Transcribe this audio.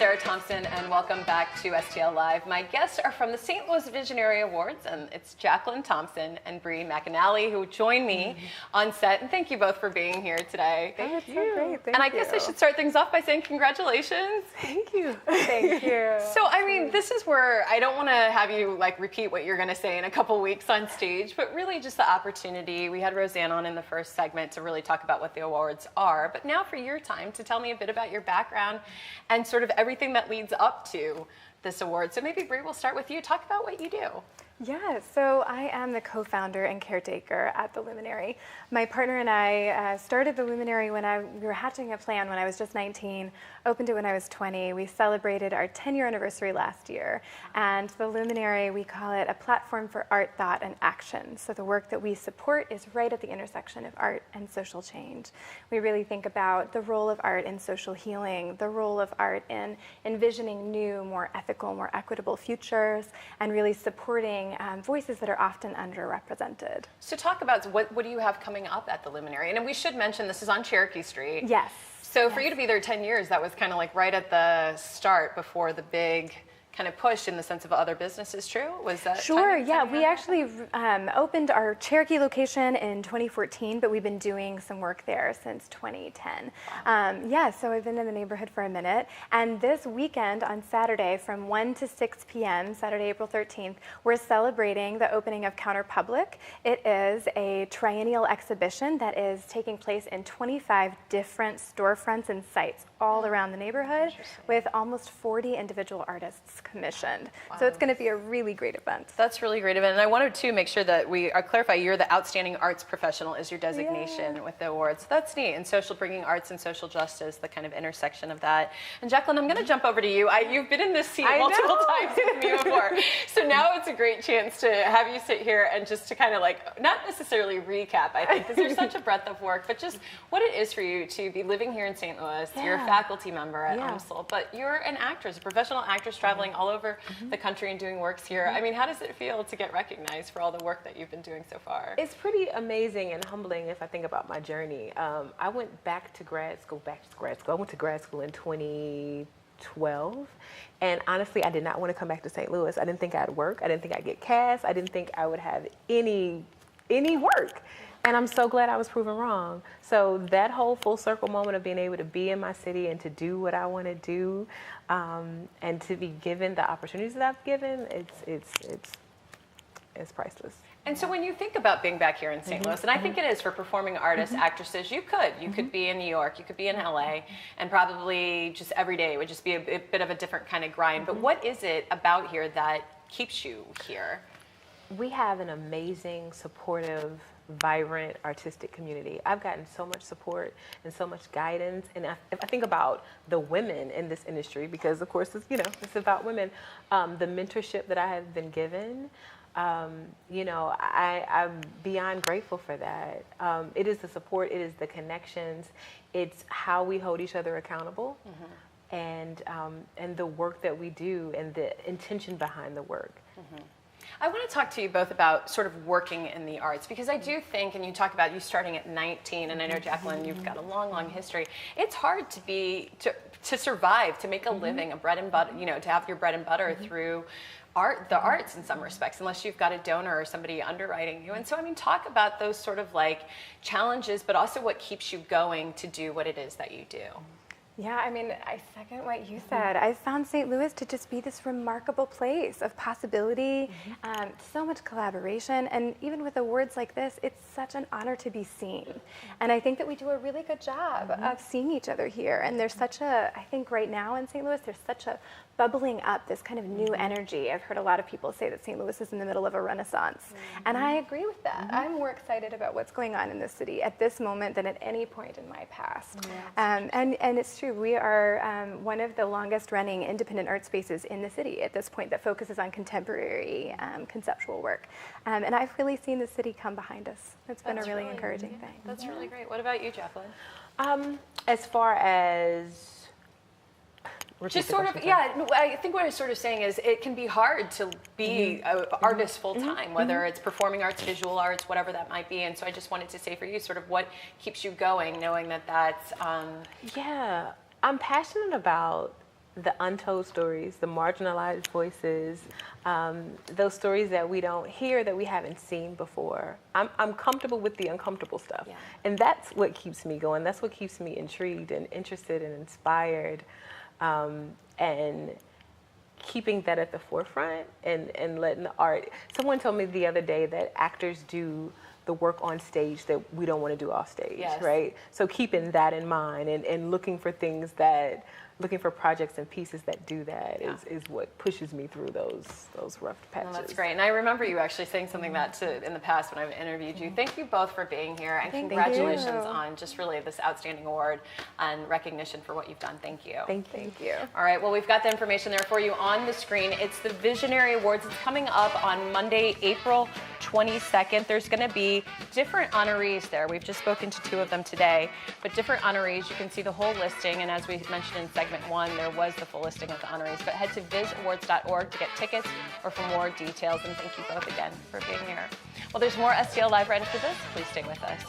Sarah Thompson, and welcome back to STL Live. My guests are from the St. Louis Visionary Awards, and it's Jacqueline Thompson and Bree McAnally who join me on set. And thank you both for being here today. Thank you. So great. And I guess I should start things off by saying congratulations. Thank you. Thank you. So, I mean, this is where I don't want to have you like repeat what you're going to say in a couple weeks on stage, but really just the opportunity. We had Roseann on in the first segment to really talk about what the awards are, but now for your time to tell me a bit about your background and sort of everything that leads up to this award. So maybe Bree, we'll start with you. Talk about what you do. Yeah, so I am the co-founder and caretaker at the Luminary. My partner and I started the Luminary when we were hatching a plan when I was just 19, opened it when I was 20. We celebrated our 10-year anniversary last year. And the Luminary, we call it a platform for art, thought, and action. So the work that we support is right at the intersection of art and social change. We really think about the role of art in social healing, the role of art in envisioning new, more ethical, more equitable futures, and really supporting voices that are often underrepresented. So talk about what do you have coming up at the Luminary? And we should mention this is on Cherokee Street. Yes. So for you to be there 10 years, that was kind of like right at the start before the big kind of push in the sense of other businesses, true? Was that Sure, yeah. We actually opened our Cherokee location in 2014, but we've been doing some work there since 2010. Yeah, so I've been in the neighborhood for a minute. And this weekend on Saturday from 1 to 6 p.m., Saturday, April 13th, we're celebrating the opening of Counter Public. It is a triennial exhibition that is taking place in 25 different storefronts and sites all around the neighborhood with almost 40 individual artists commissioned. Wow. So it's going to be a really great event. That's really great event. And I wanted to make sure that we clarify you're the Outstanding Arts Professional is your designation with the awards. So that's neat. And bringing arts and social justice, the kind of intersection of that. And Jacqueline, I'm going to jump over to you. You've been in this seat multiple times with me before. So now it's a great chance to have you sit here and just to kind of like, not necessarily recap, I think, because there's such a breadth of work, but just what it is for you to be living here in St. Louis. You're a faculty member at UMSL, but you're an actress, a professional actress traveling all over the country and doing works here. I mean, how does it feel to get recognized for all the work that you've been doing so far? It's pretty amazing and humbling if I think about my journey. I went back to grad school. I went to grad school in 2012, and honestly, I did not want to come back to St. Louis. I didn't think I'd work. I didn't think I'd get cast. I didn't think I would have any work. And I'm so glad I was proven wrong. So that whole full circle moment of being able to be in my city and to do what I want to do, and to be given the opportunities that I've given, it's priceless. And so when you think about being back here in St. Louis, and I think it is for performing artists, actresses, you could be in New York, you could be in LA, and probably just every day would just be a bit of a different kind of grind. But what is it about here that keeps you here? We have an amazing, supportive, vibrant artistic community. I've gotten so much support and so much guidance, and if I think about the women in this industry, because of course it's about women, the mentorship that I have been given, I'm beyond grateful for that. It is the support, it is the connections, it's how we hold each other accountable, and the work that we do and the intention behind the work. I want to talk to you both about sort of working in the arts, because I do think, and you talk about you starting at 19, and I know, Jacqueline, you've got a long, long history. It's hard to survive, to make a living, a bread and butter, to have your bread and butter through the arts in some respects, unless you've got a donor or somebody underwriting you. And so, I mean, talk about those sort of like challenges, but also what keeps you going to do what it is that you do. Yeah, I mean, I second what you said. I found St. Louis to just be this remarkable place of possibility, so much collaboration, and even with awards like this, it's such an honor to be seen. And I think that we do a really good job of seeing each other here. And there's I think right now in St. Louis, there's such a bubbling up, this kind of new energy. I've heard a lot of people say that St. Louis is in the middle of a renaissance. And I agree with that. I'm more excited about what's going on in this city at this moment than at any point in my past. And it's true. We are one of the longest running independent art spaces in the city at this point that focuses on contemporary conceptual work. And I've really seen the city come behind us. It's been a really encouraging thing. That's really great. What about you, Jacqueline? As far as just sort of, I think what I'm sort of saying is it can be hard to be an artist full time, whether it's performing arts, visual arts, whatever that might be. And so I just wanted to say for you, sort of what keeps you going, knowing that that's... Yeah, I'm passionate about the untold stories, the marginalized voices, those stories that we don't hear, that we haven't seen before. I'm comfortable with the uncomfortable stuff. Yeah. And that's what keeps me going. That's what keeps me intrigued and interested and inspired. And keeping that at the forefront and letting the art. Someone told me the other day that actors do the work on stage that we don't want to do off stage, Yes. right? So keeping that in mind and looking for things that, looking for projects and pieces that do that is what pushes me through those rough patches. Well, that's great. And I remember you actually saying something in the past when I've interviewed you. Thank you both for being here, and congratulations on just really this outstanding award and recognition for what you've done. Thank you. Thank you. All right, well, we've got the information there for you on the screen. It's the Visionary Awards. It's coming up on Monday, April 22nd. There's going to be different honorees there. We've just spoken to 2 of them today, but different honorees. You can see the whole listing, and as we mentioned in segment 1, there was the full listing of the honorees, but head to vizawards.org to get tickets or for more details, and thank you both again for being here. Well, there's more STL Live right after this. Please stay with us.